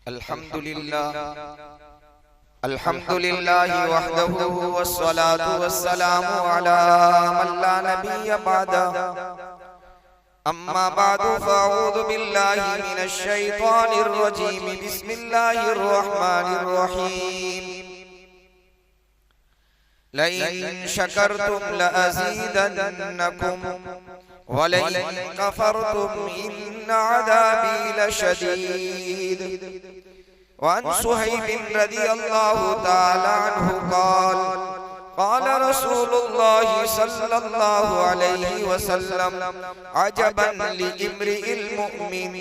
अल्हम्दुलिल्लाह अल्हम्दुलिल्लाहि वहदहु वस्सलातु वस्सलामु अला मन ला नबिय्य बअदा अम्मा बअदु फअऊज़ु बिल्लाहि मिनश शैतानिर रजीम बिस्मिल्लाहिर रहमानिर रहीम लइन शकरतुम लअज़ीदन्नकुम वलइन कफरतुम इन्न अज़ाबी लशदीद। वअन सुहैब रज़ियल्लाहु तआला अन्हु क़ाल क़ाल रसूलुल्लाहि सल्लल्लाहु अलैहि वसल्लम अजबन लिइम्रिइल मुमिन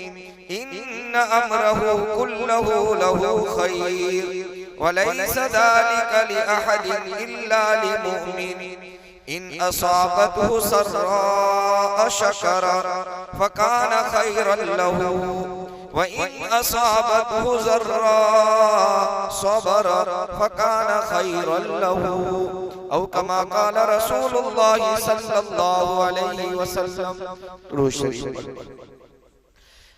इन्न अम्रहु कुल्लहु लहु खैर वलैस ज़ालिका लिअहदिन इल्ला लिमुमिन इन असाबतहु सर्रा शकर फकान खैरन लहु व इन असाबतहु ज़र्रा सबर फकान खैरन लहु औ कमा क़ाल रसूलुल्लाहि सल्लल्लाहु अलैहि वसल्लम।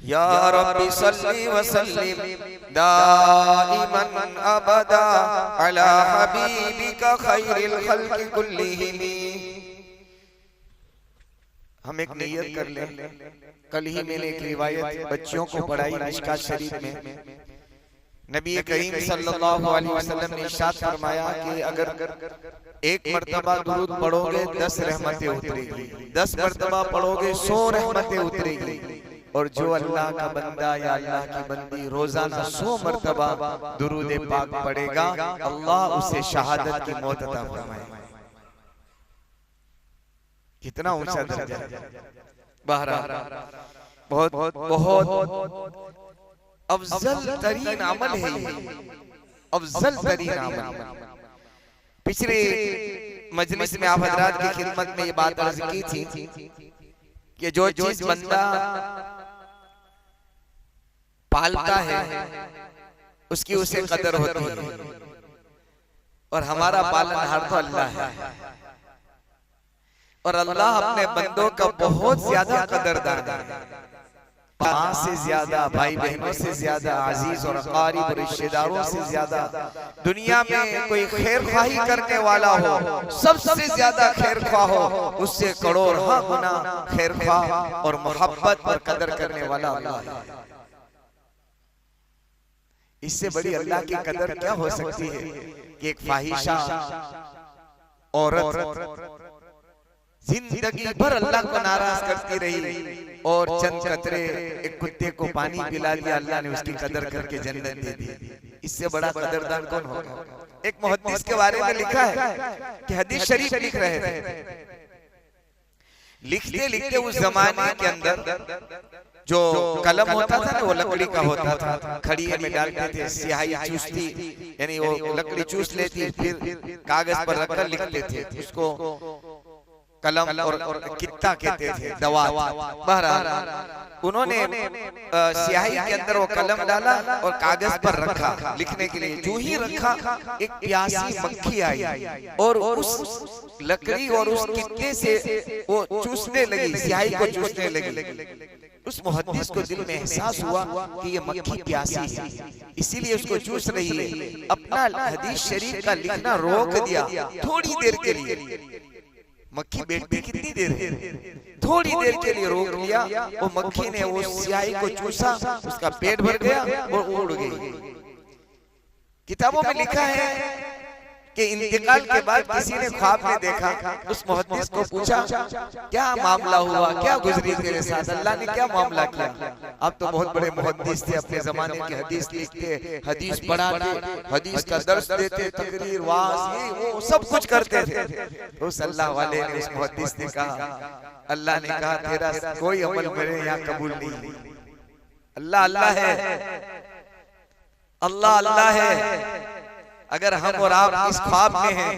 या रब्बि सल्लि व सल्लिम दाइमन अबदा अला हबीबिका खैरिल खल्क़ि कुल्लिहिम। हम एक नियत कर लें। कल ही मैंने एक रिवायत बच्चों को पढ़ाई मिशकात शरीफ में। नबी करीम सल्लल्लाहु अलैहि वसल्लम ने इरशाद फरमाया कि अगर एक मर्तबा दुरूद पढ़ोगे 10 रहमतें उतरेगी, 10 मर्तबा पढ़ोगे 100 रहमतें उतरेगी। और जो अल्लाह का बंदा या अल्लाह की बंदी रोजाना 100 मर्तबा दुरूद पाक पढ़ेगा, अल्लाह उसे शहादत की मौत अता फरमाएगा। कितना ऊंचा दर्जा है। बहरहाल बहुत बहुत अफजल तरीन अमल है ये, अफजल तरीन अमल। पिछले मजलिस में आप हजरात की खिदमत में ये बात अर्ज की थी कि जो चीज बंदा पालता है उसकी उसे कदर होती है, और हमारा पालनहार तो अल्लाह है। और अल्लाह अपने बंदों का बहुत ज्यादा कदरदान है। माँ से ज्यादा, भाई बहनों से ज्यादा, अजीज और अकारीब रिश्तेदारों से ज्यादा दुनिया में कोई खैर ख्वाही करने वाला हो, सबसे ज्यादा खैर ख्वाह हो, उससे करोड़ गुना खैर ख्वाह और मोहब्बत और कदर करने वाला अल्लाह है। इससे बड़ी अल्लाह की कदर क्या हो सकती है कि एक फाहिशा औरत जिंदगी भर अल्लाह को नाराज करती रही और चंद कतरे एक कुत्ते को पानी पिला दिया, अल्लाह ने उसकी कदर करके जन्नत दे दी। इससे बड़ा कदरदान कौन होगा। एक मुहद्दिस के बारे में लिखा है कि हदीस शरीफ लिख रहे थे, लिखते लिखते उस जमाने के अंदर जो कलम होता था ना, वो लकड़ी का होता था, खड़िए में डालते थे, स्याही चूसती, यानी वो लकड़ी चूस लेती, फिर कागज पर रखकर लिखते थे। उसको कलम और कित्ता कहते थे, दवात। बहरहाल उन्होंने स्याही के अंदर वो कलम डाला और कागज पर रखा लिखने के लिए। जो ही रखा, एक प्यासी मक्खी आई और उस लकड़ी और उस कित्ते से वो चूसने लगी, स्याही को चूसने लगी। उस मुहद्दिस को दिल में एहसास हुआ कि ये मक्खी प्यासी है, इसीलिए उसको चूस रही है। अपना हदीस शरीफ का लिखना रोक दिया थोड़ी देर के लिए। मक्खी बैठती कितनी देर है, थोड़ी देर के लिए रोक लिया। वो मक्खी ने वो स्याही को चूसा, उसका पेट भर गया और उड़ गई। किताबों में लिखा है कि इंतकाल के बाद किसी ने ख्वाब में देखा, उस मुहद्दिस को पूछा क्या मामला हुआ, क्या गुजरी तेरे साथ, अल्लाह ने क्या मामला किया। अब तो बहुत बड़े मुहद्दिस थे, अपने जमाने के हदीस लिखते, हदीस पढ़ाते, हदीस का दर्स देते, तकरीर, वाज, ये वो सब कुछ करते थे। उस अल्लाह वाले ने, उस मुहद्दिस ने कहा, अल्लाह ने कहा तेरा कोई अमल मेरे यहाँ कबूल नहीं। अल्लाह अल्लाह है, अल्लाह अल्लाह है। अगर हम और आप इस ख्वाब में हैं,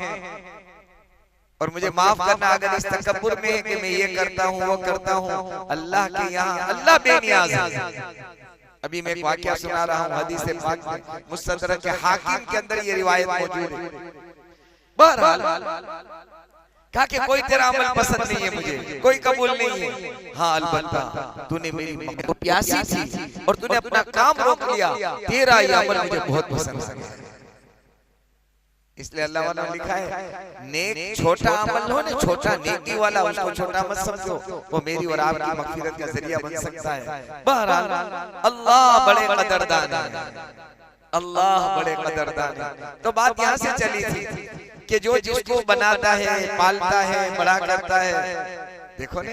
और मुझे माफ करना अगर इस तकब्बुर में है कि मैं ये करता हूँ वो करता हूँ, अल्लाह के यहाँ अल्लाह बेनियाज है। अभी मैं एक वाकया सुना रहा हूँ हदीस पाक में, मुस्तदरक के हाकिम के अंदर ये रिवायत मौजूद है। बहरहाल कहा कि कोई तेरा अमल पसंद नहीं है मुझे, कोई कबूल नहीं है। हाँ अलबत्ता तूने मेरी मम्मी को प्यासी थी और तूने अपना काम रोक लिया, तेरा ये अमल मुझे बहुत पसंद है। इसलिए अल्लाह वाला लिखा है नेक छोटा अमल हो ना, छोटा नेकी वाला, उसको छोटा मत समझो, वो मेरी और आपकी मगफिरत का जरिया बन सकता है। बहरहाल अल्लाह बड़े कदरदान है, अल्लाह बड़े कदरदान है। तो बात यहाँ से चली थी कि जो जिसको बनाता है, पालता है, बड़ा करता है। देखो ना,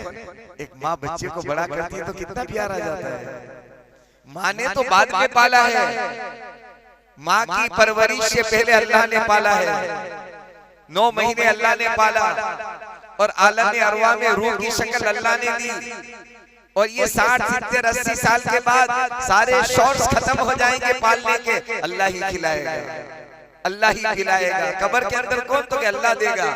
एक माँ बच्चे को बड़ा करती है तो कितना प्यारा जाता है। माँ ने तो बाद में पाला है, माँ की परवरिश से पहले अल्लाह ने पाला है। 9 महीने अल्लाह ने पाला और आलम अरवा में रूह की शक्ल अल्लाह ने दी। और ये 60, 70, 80 साल के बाद सारे शौर्स खत्म हो जाएंगे पालने के, अल्लाह ही खिलाएगा, अल्लाह ही खिलाएगा। कब्र के अंदर कौन तो अल्लाह देगा,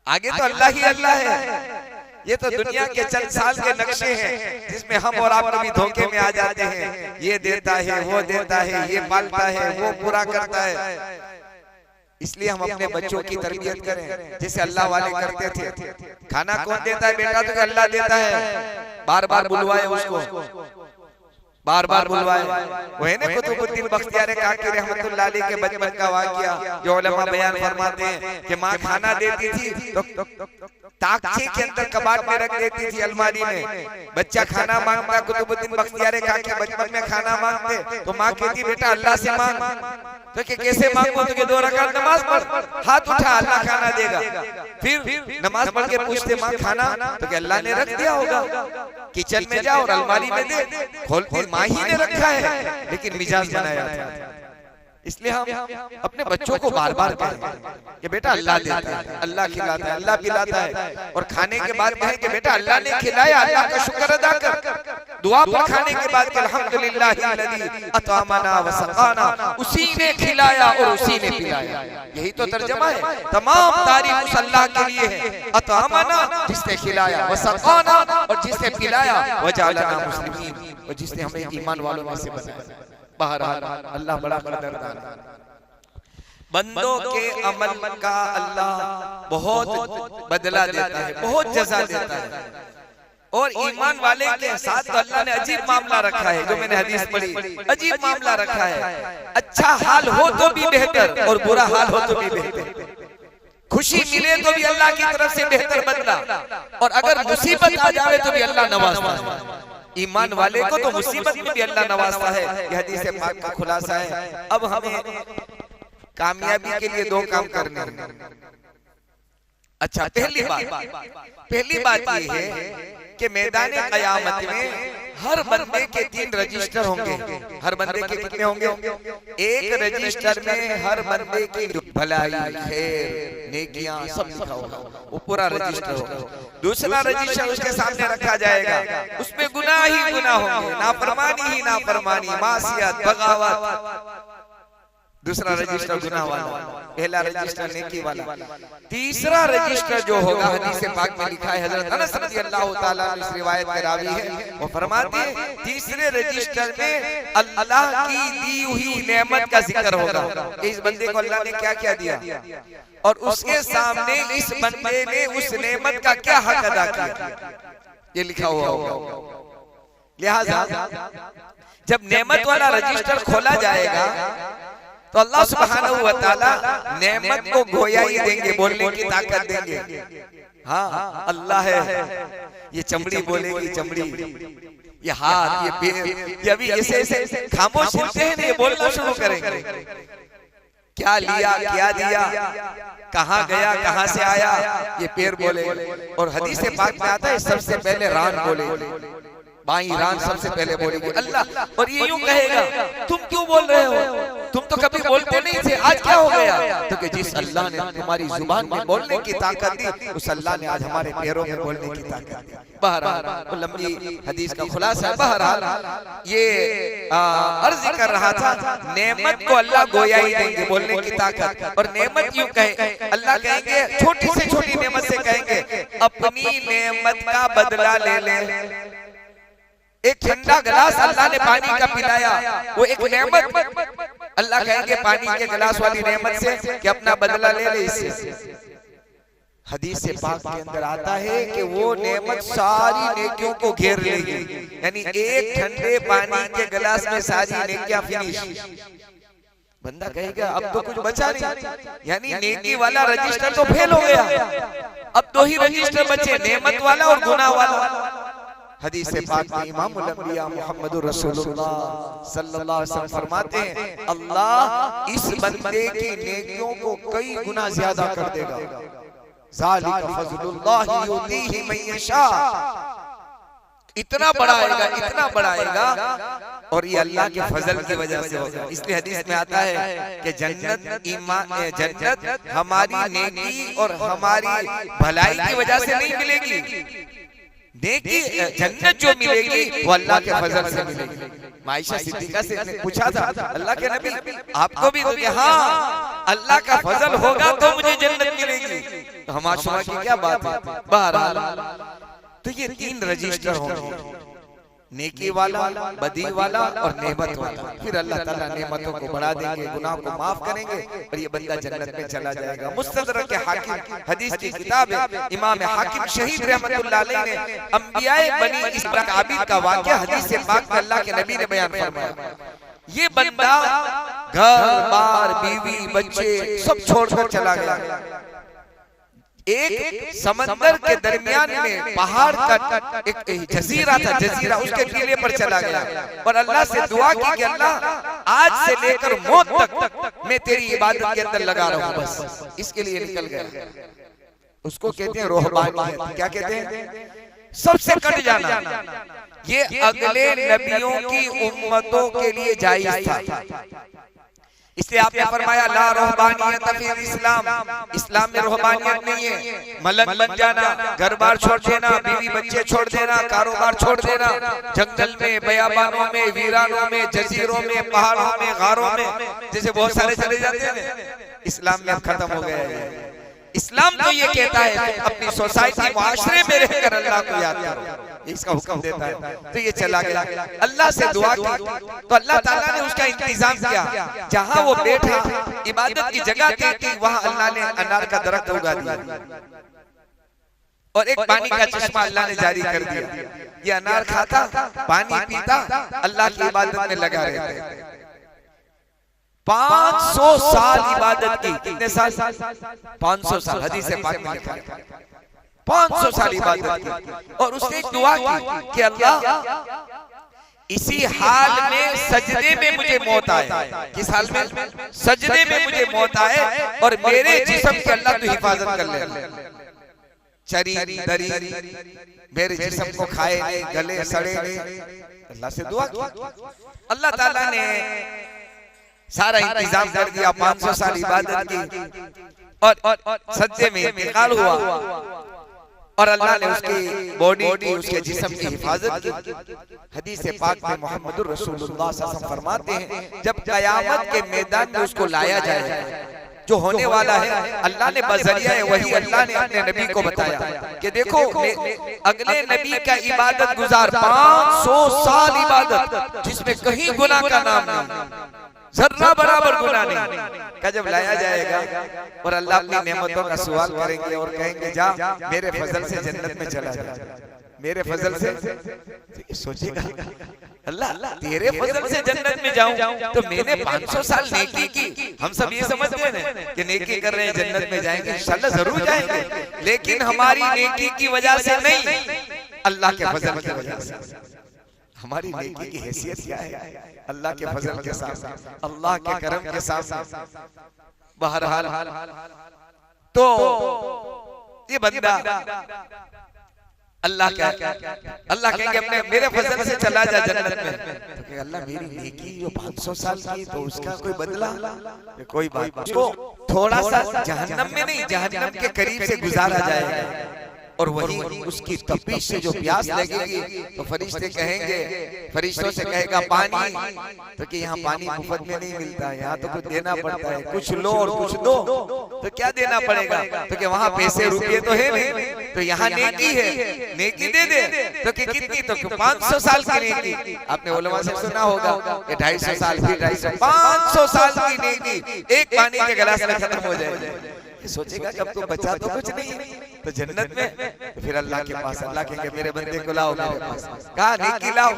आगे तो अल्लाह ही अल्लाह है। ये तो दुनिया के चंद साल के नक्शे हैं जिसमें हम और आप कभी धोखे में आ जाते हैं। ये देता है, वो देता है, ये पालता है, वो पूरा करता है। इसलिए हम अपने बच्चों की तरबियत करें जैसे अल्लाह वाले करते थे। खाना कौन देता है बेटा, तो अल्लाह देता है। बार बार बुलवाए उसको, बार बार बुलवाए। वो है ना कुतुबुद्दीन बख्तियार काकी रहमतुल्लाह अलैह के बचपन का वाकया जो उलमा बयान फरमाते हैं कि माँ खाना देती थी तो ताकचे के अंदर कबाड़ में रख देती थी, अलमारी में। बच्चा खाना मांगता, कुतुबुद्दीन बख्तियार काकी बचपन में खाना मांगते तो माँ कहती बेटा अल्लाह से मांग। तो कि कैसे मांगो, तो 2 रकात नमाज पढ़, हाथ उठा, अल्लाह खाना देगा। फिर नमाज पढ़ के पूछते माँ खाना, तो कि अल्लाह ने रख दिया होगा, किचन में जाओ और अलमारी में दे। खोलती माँ ही ने रखा है, लेकिन मिजाज बनाया था। इसलिए हम अपने बच्चों को बार बार कहें कि बेटा अल्लाह देता है, अल्लाह खिलाता है, अल्लाह पिलाता है। और खाने के बाद कहें कि बेटा अल्लाह ने खिलाया, अल्लाह का शुक्र अदा कर। दुआ पर खाने के बाद कि अल्हम्दुलिल्लाहिल्लज़ी अतअमना व सक़ाना, उसी ने खिलाया और उसी ने पिलाया। यही तो तर्जुमा है। तमाम तारीफ उस अल्लाह के लिए है, अतअमना जिसने खिलाया, व सक़ाना और जिसने पिलाया, व जअलना मुस्लिमीन और जिसने हमें ईमान वालों में से बनाया। बहरहाल अल्लाह बड़ा कदरदान। बंदों के अमल का अल्लाह बहुत बदला देता है, बहुत जज़ा देता है। और ईमान वाले के साथ तो अल्लाह ने अजीब मामला रखा है, जो मैंने हदीस पढ़ी, अजीब मामला रखा है। अच्छा हाल हो तो भी बेहतर और बुरा हाल हो तो भी बेहतर। खुशी मिले तो भी अल्लाह की तरफ से बेहतर बदला, और अगर मुसीबत आ जाए तो भी अल्लाह नवाजता है। ईमान वाले को तो मुसीबत में भी अल्लाह नवाजता है। यह हदीस पाक का खुलासा है। अब हमें कामयाबी के लिए 2 काम करने हैं। अच्छा, पहली बात ये है कि मैदान क़यामत में हर बंदे के 3 रजिस्टर होंगे। हर बंदे के कितने होंगे? एक रजिस्टर में हर बंदे की भलाई, खैर, नेकियां सब लिखा होगा, वो पूरा रजिस्टर होगा। दूसरा रजिस्टर उसके सामने रखा जाएगा, उसमें गुनाह ही गुनाह होंगे, नाफरमानी ही नाफरमानी, मासियत, बगावत। दूसरा रजिस्टर गुनाह वाला, पहला रजिस्टर नेकी वाला। तीसरा रजिस्टर जो होगा, हदीस पाक में लिखा है, हजरत अनस रज़ियल्लाहु ताला अन्हु इस रिवायत में रावी है, वो फरमाते हैं तीसरे रजिस्टर में अल्लाह की दी हुई नेमत का जिक्र होगा। इस बंदे को अल्लाह ने क्या क्या दिया और उसके सामने इस बंदे ने उस नेमत का क्या हक अदा किया, ये लिखा हुआ होगा। लिहाजा जब नेमत वाला रजिस्टर खोला जाएगा तो अल्लाह सुब्हानहू व तआला नेमत को गोया ही देंगे, बोलने की ताकत देंगे। हाँ अल्लाह है, ये चमड़ी बोलेगी, चमड़ी, ये हाथ, ये पैर, ये अभी ऐसे खामोश होते हैं, ये बोलना शुरू करेंगे। क्या लिया, क्या दिया, कहाँ गया, कहाँ से आया, ये पैर बोले। और हदीस पाक में आता है सबसे पहले रान बोले, बाईं रान सबसे पहले बोलेगी अल्लाह। और ये यूं कहेगा तुम क्यों बोल रहे हो, तुम तो कभी बोलते नहीं थे, आज क्या हो गया? तो कि जिस अल्लाह ने तुम्हारी जुबान में बोलने की ताकत दी, उस अल्लाह ने आज हमारे पैरों में बोलने की ताकत दी। बहरहाल लंबी हदीस का खुलासा, बहरहाल ये अर्ज कर रहा था, नेमत को अल्लाह गोया ही देंगे, बोलने की ताकत। और नेमत यूं कहे, अल्लाह कहेंगे छोटी से छोटी नेमत से कहेंगे अपनी नेमत का बदला ले ले। एक ठंडा गिलास अल्लाह ने पानी का पिलाया, वो एक नेमत। अल्लाह कहेंगे पानी के गिलास वाली नेमत से कि अपना बदला ले ले इससे। हदीस से पाक के अंदर आता है कि वो नेमत सारी नेकियों को घेर लेगी, यानी एक ठंडे पानी के गिलास में सारी नेकियां फिनिश। बंदा कहेगा अब तो कुछ बचा नहीं, यानी नेकी वाला रजिस्टर तो फेल हो गया, अब दो ही रजिस्टर बचे, नेमत वाला और गुनाह वाला। हदीस से पाक में इमामुल अंबिया मुहम्मदुर रसूलुल्लाह सल्लल्लाहु अलैहि वसल्लम फरमाते हैं अल्लाह इस बंदे की नेकियों को कई गुना ज्यादा कर देगा। ज़ालिका फज़लुल्लाह युतीही मन यशा, इतना बढ़ाएगा, इतना बढ़ाएगा, और ये अल्लाह के फजल की वजह से होगा। इसलिए हदीस में आता है कि जन्नत हमारी नेकी और हमारी भलाई की वजह से नहीं मिलेगी, नेकी जन्नत जो मिलेगी वो अल्लाह के फजल से मिलेगी। आयशा सिद्दीका से पूछा था अल्लाह के नबी आपको भी दोगे? हाँ, अल्लाह का फजल होगा तो मुझे जन्नत मिलेगी। तो हमाशा की क्या बात है। बहरहाल तो ये तीन रजिस्टर होंगे, नेकी वाला, बदी वाला और नेमत वाला। फिर अल्लाह ताला नेमतों को बढ़ा देंगे, गुनाह को माफ करेंगे और ये बंदा जन्नत में चला जाएगा। मुस्तदरक हाकिम हदीस की किताब है, इमाम हाकिम शहीद रहमतुल्लाह अलैह ने अंबियाए बनी इसराइल आबिद का वाकया हदीस से पाक में अल्लाह के नबी ने बयान फरमाया। ये बंदा घर बार बीवी बच्चे सब छोड़कर चला गया, एक समंदर के दरमियान में पहाड़ का एक जजीरा था, जजीरा उसके टीले पर चला गया और अल्लाह से दुआ की कि अल्लाह आज से लेकर मौत तक मैं तेरी इबादत के अंदर लगा रहा हूं, बस इसके लिए निकल गया। उसको कहते हैं रूहबानियत। क्या कहते हैं? सबसे कट जाना। ये अगले नबियों की उम्मतों के लिए जायज था, इसलिए आपने फरमाया ला रूहबानियत फी इस्लाम, इस्लाम में रूहबानियत नहीं है। मलंग बन जाना, घर बार छोड़ देना, बीवी बच्चे छोड़ देना, कारोबार छोड़ देना, जंगल में, बयाबानों में, वीरानों में, जजीरों में, पहाड़ों में, गारों में, जैसे बहुत सारे चले जाते हैं, इस्लाम में अब खत्म हो गया है। इस्लाम तो ये कहता है तुम अपनी सोसाइटी मुआशरे में रहकर अल्लाह को याद करो, इसका हुक्म देता है। तो ये चला गया, अल्लाह से दुआ की तो अल्लाह ताला ने उसका इंतजाम किया। जहां वो बैठा इबादत की जगह थी, वहां अल्लाह ने अनार का दरख्त उगा दिया और एक पानी का चश्मा अल्लाह ने जारी कर दिया। ये अनार खाता, पानी पीता, अल्लाह की इबादत में लगा रहता। 500 साल इबादत की। कितने साल? 500 साल। हदीस से पाक में लिखा है 500 साल इबादत की। और उसने एक दुआ की कि अल्लाह इसी हाल में सजदे में मुझे मौत आए। किस हाल में? सजदे में मुझे मौत आए और मेरे जिस्म की अल्लाह तो हिफाजत कर ले। चरी दरी मेरे जिस्म को खाए नहीं, गले सड़े नहीं। अल्लाह से दुआ की, अल्लाह ताला ने सारा इंतजाम कर दिया। 500 साल इबादत की और सज्जे में इंतकाल हुआ और अल्लाह ने उसकी बॉडी की, उसके जिस्म की हिफाजत की। हदीस पाक में मुहम्मदुर रसूलुल्लाह सल्लल्लाहु अलैहि वसल्लम फरमाते हैं जब कयामत के मैदान में उसको लाया जाएगा, जो होने वाला है, अल्लाह ने बजरिया वही अल्लाह ने अपने नबी को बताया कि देखो अगले नबी का इबादत गुजार 500 साल इबादत जिसमें कहीं गुनाह का नाम नहीं, जर्रा बराबर गुनाह नहीं का जब लाया जाएगा और अल्लाह अपनी नेमतों का सवाल करेंगे और कहेंगे जा मेरे फजल से जन्नत में चला जा, मेरे फजल से। सोचेगा अल्लाह तेरे फजल से जन्नत में जाऊं तो मैंने 500 साल नेकी की। हम सब ये समझते हैं कि नेकी कर रहे हैं जन्नत में जाएंगे, इंशाल्लाह जरूर जाएंगे, लेकिन हमारी नेकी की वजह से नहीं, अल्लाह के फजल की वजह से। हमारी नेकी की हैसियत क्या है? अल्लाह के फजल के साथ, अल्लाह के करम के साथ। बहरहाल तो ये बंदा अल्लाह कहेंगे अपने मेरे फजल से चला जा जन्नत में, तो अल्लाह मेरी नेकी जो 500 साल की तो उसका कोई बदला, कोई बात। उसको थोड़ा सा जहन्नम में नहीं, जहन्नम के करीब से गुजारा जाएगा और वही उसकी तपिश से जो प्यास लगेगी तो फरिश्ते कहेंगे, फरिश्तों से कहेगा पानी, तो कि यहाँ पानी मुफ्त में नहीं मिलता है, यहाँ तो कुछ देना पड़ता है, कुछ लो और कुछ दो। तो क्या देना पड़ेगा? तो कि वहाँ पैसे रुपये तो है नहीं, तो यहाँ नेकी है, नेकी दे दे। तो कि कितनी? तो 500 साल की नेकी। आपने उलमा से सुना होगा कि 250 साल, फिर 250, 500 साल की नेकी एक पानी के गिलास में खत्म हो जाए। सोचेगा कि अब तो बचा तो कुछ नहीं है, तो जन्नत में। तो फिर अल्लाह के पास, अल्लाह कहेंगे मेरे बंदे को लाओ मेरे पास। कहा नेकी लाओ,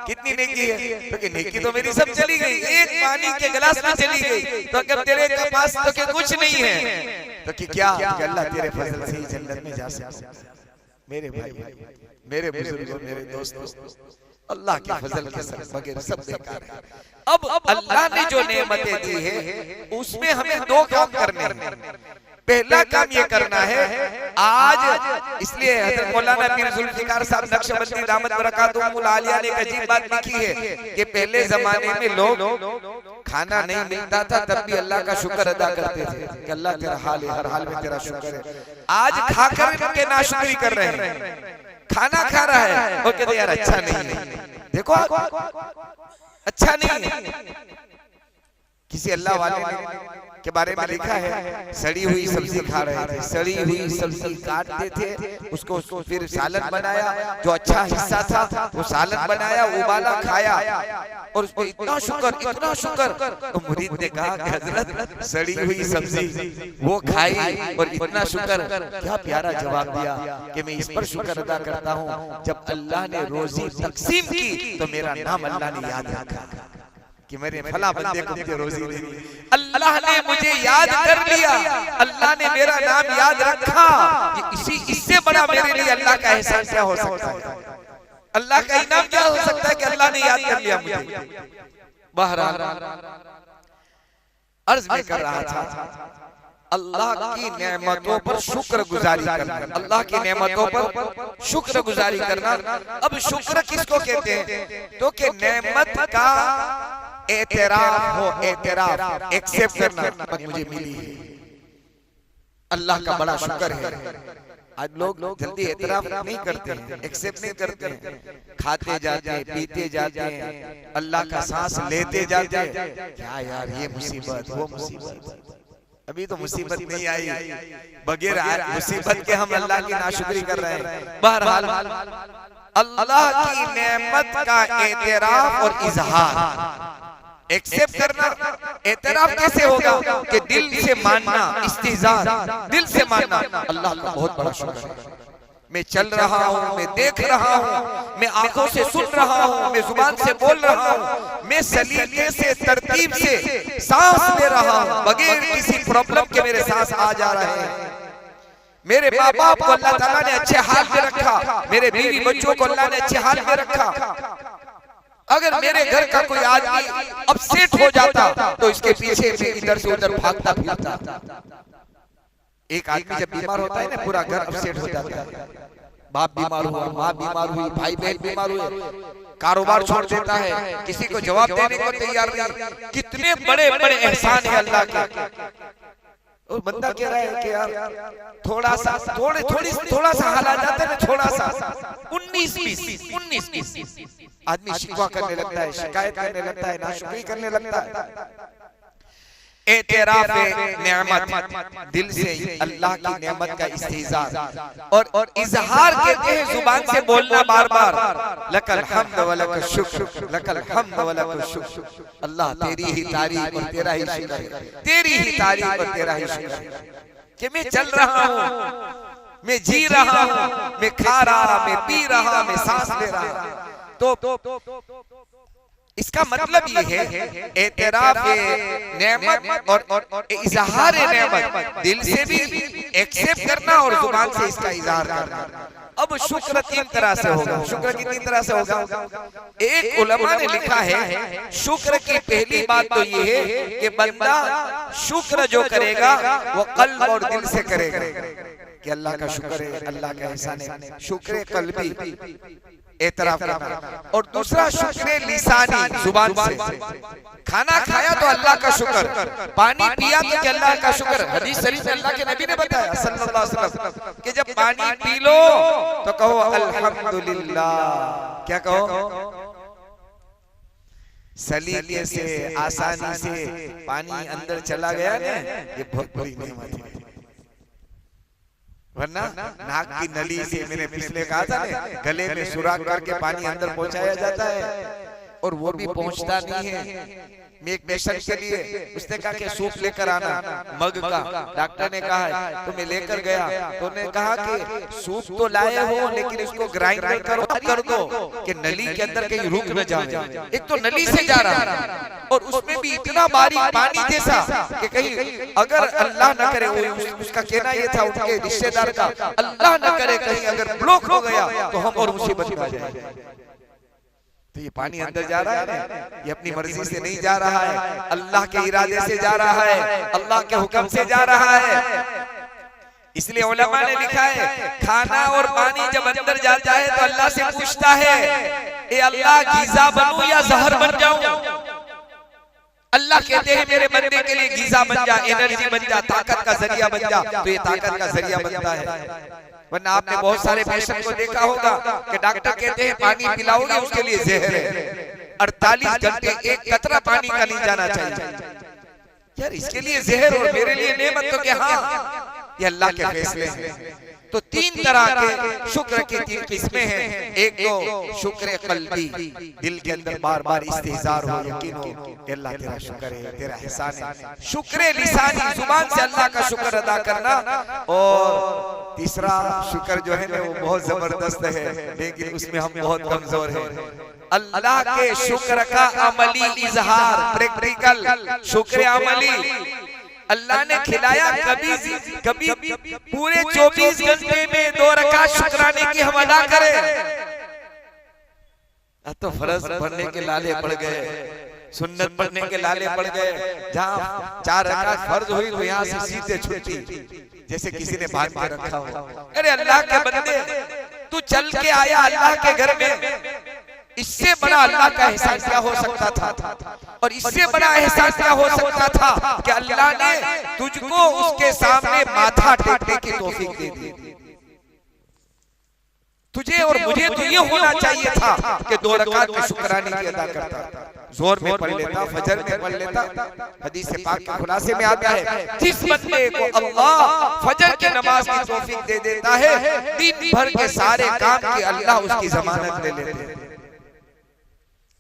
कितनी नेकी है? तो कि नेकी तो मेरी सब चली गई, एक पानी के गिलास में चली गई, तो अगर तेरे के पास तो कि कुछ नहीं है, तो कि क्या? कि अल्लाह तेरे फजल से ही जन्नत में जा सकता। मेरे भाई, मेरे बुजुर्गों, मेरे दोस्तों, अल्लाह के फजल के बगैर सब बेकार है। अब अल्लाह ने जो नेमतें दी है उसमें हमें दो काम करने हैं। पहला काम ये करना है आज, इसलिए हज़रत मौलाना पीर जुल्फ़िकार साहब नक्शबंदी दामत बरकातुहुल आलिया ने एक अजीब बात लिखी है कि पहले जमाने में लोग खाना नहीं मिलता था तब भी अल्लाह का शुक्र अदा करते थे कि अल्लाह तेरा हाल है, हर हाल में तेरा शुक्र है। आज खाकर के नाशुक्री कर रहे हैं, खाना खा रहा है वो कहते यार अच्छा नहीं है, देखो अच्छा नहीं है। किसी अल्लाह वाले के बारे में लिखा है, सड़ी हुई सब्जी खा रहे थे, सड़ी हुई सब्जी काटते थे, उसको फिर सालन बनाया, जो अच्छा हिस्सा था वो सालन बनाया, उबाला, खाया, और उसको इतना शुक्र। तो मुरीद ने कहा कि हजरत सड़ी हुई सब्जी वो खाई और इतना शुक्र, क्या प्यारा जवाब दिया कि मैं इस पर शुक्र अदा करता हूँ जब अल्लाह ने रोजी तकसीम की तो मेरा नाम अल्लाह ने याद रखा कि मेरे फला बंदे को मुझे रोजी दी, अल्लाह ने मुझे याद कर लिया, अल्लाह ने मेरा नाम याद रखा। इससे बड़ा मेरे लिए अल्लाह का एहसान क्या हो सकता है? अल्लाह का इनाम क्या हो सकता है कि अल्लाह ने याद कर लिया मुझे। बहरहाल अर्ज में कर रहा था अल्लाह की नेमतों पर शुक्र गुजारी करना, अल्लाह की नेमतों पर शुक्र गुजारी करना। अब शुक्र किसको कहते हैं? तो कि नेमत का एतराफ हो, एतराफ एक्सेप्ट करना, मुझे मिली है, अल्लाह का बड़ा शुक्र है। आज लोग जल्दी एतराफ नहीं करते हैं, एक्सेप्ट नहीं करते हैं, खाते जाते हैं, पीते जाते हैं, अल्लाह का सांस लेते जाते हैं, क्या यार ये मुसीबत वो मुसीबत, अभी तो मुसीबत नहीं आई, बगैर मुसीबत के हम अल्लाह की नाशुक्री कर रहे हैं। बहरहाल अल्लाह की नेमत का एतराफ और इजहार, एक्सेप्ट करना, एतराफ कैसे होगा? कि दिल से मानना, इस्तिज़ार, दिल से मानना अल्लाह का बहुत बड़ा शुक्र है, मैं चल रहा हूँ, मैं देख रहा हूँ, मैं आंखों से सुन रहा हूँ, मैं जुबान से बोल रहा हूँ, मैं सलीके से तरतीब से सांस ले रहा हूँ, बगैर किसी प्रॉब्लम के मेरे सांस आ जा रहे हैं। मेरे माँ बाप को अल्लाह ताला ने अच्छे हाल में रखा, मेरे बीवी बच्चों को अल्लाह ने अच्छे हाल में रखा। अगर मेरे घर का कोई आदमी अपसेट हो जाता तो इसके पीछे में इधर से उधर भागता फिरता। एक आदमी जब बीमार होता है ना, पूरा घर अपसेट हो जाता है, बाप बीमार हुआ, माँ बीमार हुई, भाई बहन बीमार हुए, कारोबार छोड़ देता है, किसी को जवाब देने को तैयार नहीं। कितने बड़े बड़े एहसान है अल्लाह के। और बंदा कह रहा है कि यार थोड़ा सा हाल आ जाता है, थोड़ा सा 19-20 आदमी शिकवा करने लगता है, शिकायत करने लगता है, नाशुक्री करने लगता है। एतराफ़ नेमत, दिल से अल्लाह की नेमत का इस्तिज़ार और इजहार कहते हैं जुबान से बोलना बार बार, लकल हम्द व लकल शुक्र, लकल हम्द व लकल शुक्र, अल्लाह तेरी ही तारीफ और तेरा ही शुक्र, तेरी ही तारीफ और तेरा ही शुक्र कि मैं चल रहा हूँ, मैं जी रहा हूँ, मैं खा रहा, मैं पी रहा, मैं सांस ले रहा। तो इसका मतलब ये है एतराफ नेमत और इजहार नेमत, दिल से भी एक्सेप्ट करना और जुबान से इसका इजहार करना। अब शुक्र 3 तरह से होगा। शुक्र कितनी तरह से होगा? एक उलमा ने लिखा है शुक्र की पहली बात तो ये है कि बंदा शुक्र जो करेगा वो कल्ब और दिल से करेगा कि अल्लाह का शुक्र है, अल्लाह का एहसान है, शुक्र कल्बी एतराफ करना। और दूसरा शुक्र लिसानी, जुबान से। खाना खाया तो अल्लाह का शुक्र, पानी पिया तो अल्लाह का शुक्र। हदीस शरीफ में अल्लाह के नबी ने बताया सल्लल्लाहु अलैहि वसल्लम कि जब पानी पी लो तो कहो अल्हम्दुलिल्लाह। क्या कहो? सलीके से, आसानी से पानी अंदर चला गया ना, ये बहुत बड़ी नेमत है। वरना नाक की नली से, मैंने पिछले कहा था ना, गले में सुराख करके पानी अंदर पहुंचाया जाता है, और वो भी पहुंचता नहीं है। मैं एक पेशेंट के लिए उसने कहा कि सूप लेकर आना मग का, डॉक्टर ने कहा है तो मैं लेकर गया, तो उन्होंने कहा कि सूप तो लाए हो लेकिन इसको ग्राइंडर करो कर दो कि नली के अंदर कहीं रुक न जाए। एक तो नली से जा रहा है और उसमें भी इतना बारीक पानी जैसा कि कहीं अगर अल्लाह न करे, उसका कहना ये था उनके रिश्तेदार का, अल्लाह न करे कहीं अगर ब्लॉक हो गया तो हम और मुसीबत में आ जाएंगे। तो ये पानी अंदर जा रहा है, ये अपनी मर्जी से नहीं जा रहा है, अल्लाह के इरादे से जा रहा है, अल्लाह के हुक्म से जा रहा है। इसलिए उलमा ने लिखा है खाना और पानी जब अंदर जाता है तो अल्लाह से पूछता है ए अल्लाह गीजा बनूं या जहर बन जाऊं। अल्लाह कहते हैं मेरे बंदे के लिए गीजा बन जा, एनर्जी बन जा, ताकत का जरिया बन जा, तो ये ताकत का जरिया बनता है। वरना आपने बहुत सारे पेशेंट को देखा होगा कि डॉक्टर कहते हैं पानी पिलाओगे उसके लिए जहर है, 48 घंटे एक कतरा पानी का नहीं जाना चाहिए। यार इसके लिए जहर और मेरे लिए नेमत, तो क्या हाँ ये अल्लाह के फैसले हैं। तो तीन तरह के शुक्र की तीन किस्में हैं। एक तो शुक्र कल्बी, दिल के अंदर बार बार इस्तिहजार हो, यकीन हो कि अल्लाह तेरा शुक्र है, तेरा एहसान है। शुक्र लिसानी, जुबान से अल्लाह का शुक्र अदा करना। और तीसरा शुक्र जो है ना वो बहुत जबरदस्त है, लेकिन उसमें हम बहुत कमजोर हैं। अल्लाह के शुक्र का अमली इजहार, प्रैक्टिकल शुक्र अमली। अल्लाह ने खिलाया, कभी पूरे 24 घंटे में 2 रकात शुक्राने की हम अदा करें। अब तो फर्ज पढ़ने के लाले पड़ गए, सुन्नत पढ़ने के लाले पड़ गए। जहाँ 4 रकात फर्ज हुई तो यहाँ से सीधे छुट्टी, जैसे किसी ने बांध के रखा हो। अरे अल्लाह के बंदे, तू चल के आया अल्लाह के घर में, इससे बड़ा अल्लाह का एहसान क्या हो सकता था? और इससे बड़ा एहसान क्या हो सकता था कि अल्लाह ने तुझको उसके सामने माथा टेकने की तौफीक दे दी। तुझे और मुझे तो ये होना चाहिए था कि 2 रकात में शुक्राने की अदा करता, जोर में पढ़ लेता, फजर में पढ़ लेता। हदीस पाक के खुलासे में आता है जिस बंदे को अल्लाह फजर की नमाज की तौफीक दे देता है, दिन भर के सारे काम की अल्लाह उसकी जमानत ले लेते हैं,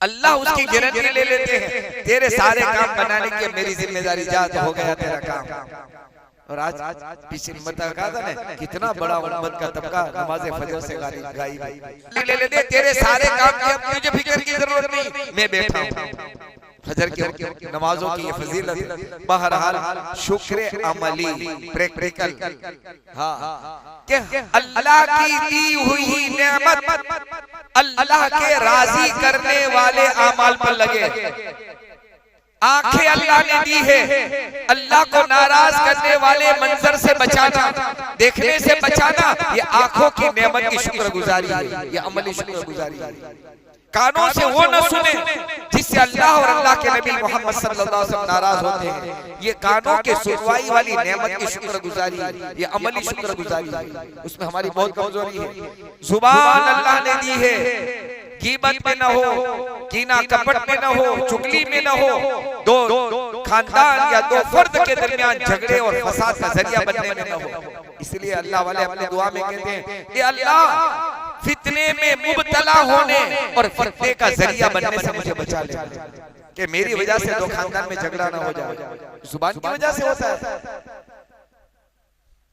अल्लाह उसकी गारंटी ले लेते हैं। तेरे सारे काम बनाने की मेरी जिम्मेदारी, जा तो हो गया तेरा काम। और आज पीछे कहा था ना कितना बड़ा उम्मत का तबका नमाज फजर से गाई ले लेते, तेरे सारे काम की अब मुझे फिक्र की जरूरत नहीं, मैं बैठा हूं। फजर की नमाजों की ये फजीलत। बहरहाल शुक्र अमली, प्रैक्टिकल, हाँ कि अल्लाह की दी हुई नेमत अल्लाह के राजी करने वाले अमाल पर लगे। आंखें अल्लाह ने दी है, अल्लाह को नाराज करने वाले मंजर से बचाना, देखने से बचाना, ये आंखों की नेमत की शुक्रगुजारी है, ये अमली शुक्रगुजारी है। कानों से वो न सुने जिससे अल्लाह और अल्लाह के नबी मोहम्मद सल्लल्लाहु अलैहि वसल्लम नाराज होते हैं, ये कानों के सुनवाई वाली नेमत की शुक्रगुजारी, ये अमली शुक्रगुजारी। उसमें हमारी बहुत कमजोरी है। जुबान अल्लाह ने दी है, गीबत में न हो, कीना कपट में न हो, चुगली में न हो, दो खानदान या 2 फर्द के दरमियान झगड़े और फसाद का जरिया बनने में न हो। इसलिए अल्लाह वाले अपनी दुआ में कहते हैं कि अल्लाह फितने में मुब्तला होने और फितने का जरिया बनने से मुझे बचा ले, कि मेरी वजह से 2 खानदान में झगड़ा ना हो जाए। जुबान की वजह से होता है,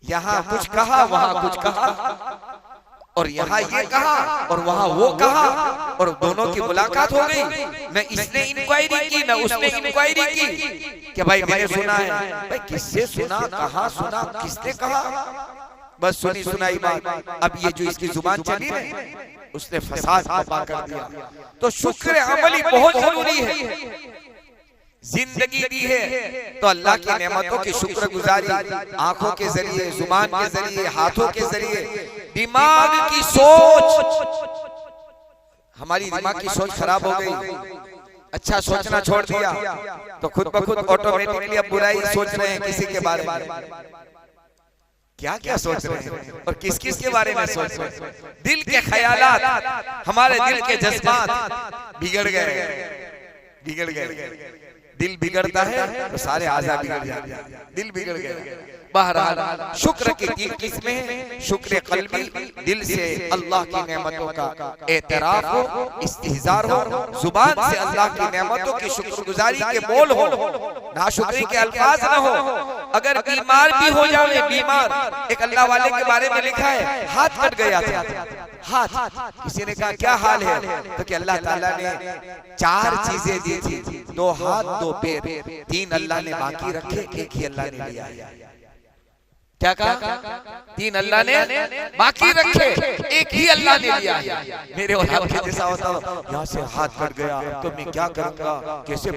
यहाँ कुछ कहा वहां कुछ कहा, और यहाँ ये कहा और वहाँ वो कहा, और दोनों की मुलाकात हो गई। न इसने इंक्वायरी की न उसने इंक्वायरी की कि भाई मैंने सुना है, भाई किससे सुना, कहाँ सुना, किसने कहा, बस सुनी सुनाई बात। अब ये जो इसकी जुबान चली ना, उसने फसाद बर्पा कर दिया। तो शुक्र अमली बहुत जरूरी है। जिंदगी दी है तो अल्लाह की नेमतों की शुक्रगुजारी, आंखों के जरिए, जुबान के जरिए, हाथों के जरिए, दिमाग की सोच, हमारी दिमाग की सोच खराब हो गई, अच्छा सोचना छोड़ दिया तो खुद ब खुद ऑटोमेटिकली अब बुराई सोच रहे हैं किसी के बारे में। क्या क्या सोच रहे हैं और किस किस के बारे में सोच रहे हैं। दिल के ख्यालात, हमारे दिल के जज्बात बिगड़ गए। बिगड़ गए। दिल बिगड़ता है तो सारे आज़ा बिगड़ जाते हैं, दिल बिगड़ गए। बहरहाल शुक्र की 3 किस्में हैं। शुक्र कल्बी, दिल से अल्लाह की नेमतों का एतराफ हो, इस्तिहजार हो, जुबान से अल्लाह की नेमतों की शुक्रगुजारी के बोल हो, नाशुक्री के अल्फाज न हो। अगर बीमार भी हो जाए, बीमार, एक अल्लाह वाले के बारे में लिखा है हाथ कट गया था, हाथ, किसी ने कहा क्या हाल है, तो कि अल्लाह ताला ने 4 चीजें दी थी, 2 हाथ 2 पैर, 3 अल्लाह ने बाकी रखे, 1 ही अल्लाह ने लिया। क्या कहा? 3 अल्लाह ने बाकी रखे, 1 ही अल्लाह ने लिया। मेरे और आपके जैसा होता हो, यहाँ से हाथ कट गया तो मैं क्या करूंगा, कैसे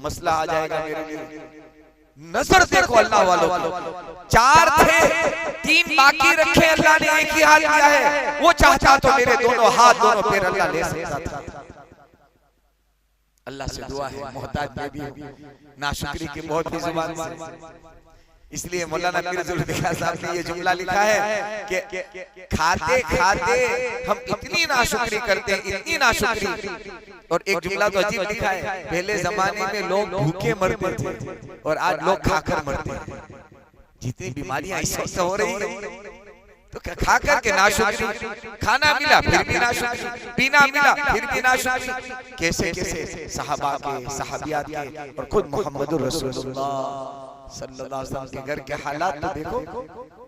मसला आ जाएगा मेरे लिए। नजर देखो अल्लाह वालों, 4 थे, 3 बाकी रखे, अल्लाह ने 1 ही हाथ दिया है। वो चाहता तो मेरे दोनों हाथ दोनों पैर अल्लाह ले सकता था। अल्लाह से दुआ है, मोहताज मैं भी हूं, नाशुक्री की बहुत ही जुबान से। इसलिए मौलाना पीर जुल्फिकार साहब ने ये जुमला लिखा है कि खाते खाते हम इतनी नाशुक्री करते हैं, इतनी नाशुक्री। और एक जुमला तो अजीब लिखा है, पहले जमाने में लोग भूखे मरते थे और आज लोग खाकर मरते हैं। जितनी बीमारियां इस वक्त हो रही है तो खा कर के नाशुक्री, खाना मिला फिर भी नाशुक्री, पीना मिला फिर भी नाशुक्री। कैसे कैसे सहाबा के, सहाबियात के और खुद मोहम्मदुर रसूलुल्लाह सल्लल्लाहु अलैहि वसल्लम के घर के हालात तो देखो,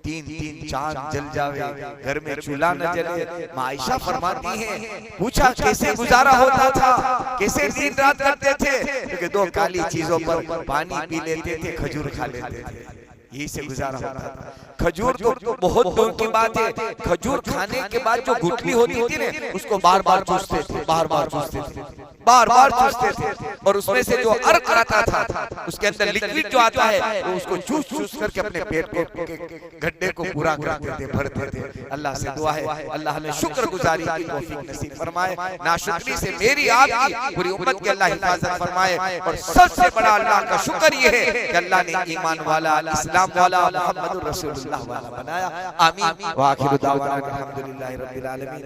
3 चांद जल जावे, घर में चूल्हा न जले। माँ आयशा फरमाती हैं, पूछा कैसे गुजारा होता था, कैसे दिन रात करते थे, क्योंकि 2 काली चीजों पर पानी पी लेते थे, खजूर खा लेते थे, यही से गुजारा होता था। खजूर तो बहुत दूर की बात है, खजूर खाने के बाद जो गुठली होती थी ना, उसको बार बार चूसते थे, बार बार चूसते थे, बार बार चूसते थे। और उसमें से जो अर्क आता था, उसके अंदर लिक्विड जो आता है, वो उसको चूस चूस करके अपने पेट के गड्ढे को पूरा करते थे, भरते थे। अल्लाह से दुआ है अल्लाह हमें शुक्रगुजारी की तौफीक नसीब फरमाए। नाशुक्री से मेरी आपकी पूरी उम्मत की अल्लाह हिफाजत फरमाए। और सबसे बड़ा अल्लाह का शुक्र ये है कि अल्लाह ने ईमान वाला, इस्लाम वाला, मुहम्मदुर रसूलुल्लाह वाला बनाया। आमीन। व आखिरु दावाना अल्हम्दुलिल्लाहि रब्बिल आलमीन।